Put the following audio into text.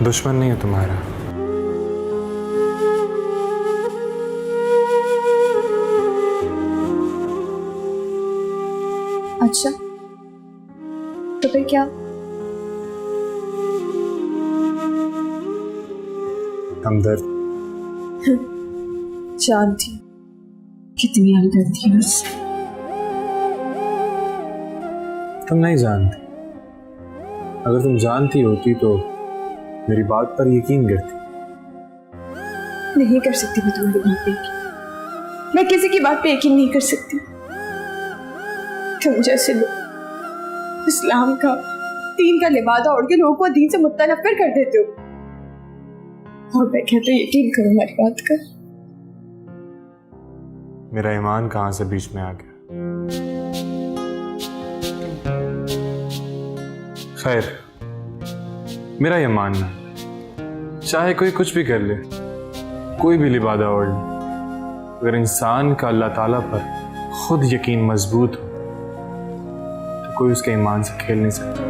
दुश्मन नहीं है तुम्हारा। अच्छा, तो फिर क्या? हमदर्द। जानती कितनी हमदर्द थी उससे। तुम नहीं जानती। अगर तुम जानती होती तो मेरी बात पर यकीन करती। नहीं कर सकती मैं तुम्हारी बात पे यकीन। मैं किसी की बात पे यकीन नहीं कर सकती। तुम जैसे लोग इस्लाम का, दीन का लिबादा ओढ़ के लोगों को दीन से मुतनफ़िर कर देते हो, और मैं कहते यकीन करो हमारी बात का। मेरा ईमान कहां से बीच में आ गया। खैर, मेरा ये मानना है, चाहे कोई कुछ भी कर ले, कोई भी लिबादा ओढ़ ले, अगर इंसान का अल्लाह ताला पर खुद यकीन मजबूत हो तो कोई उसके ईमान से खेल नहीं सकता।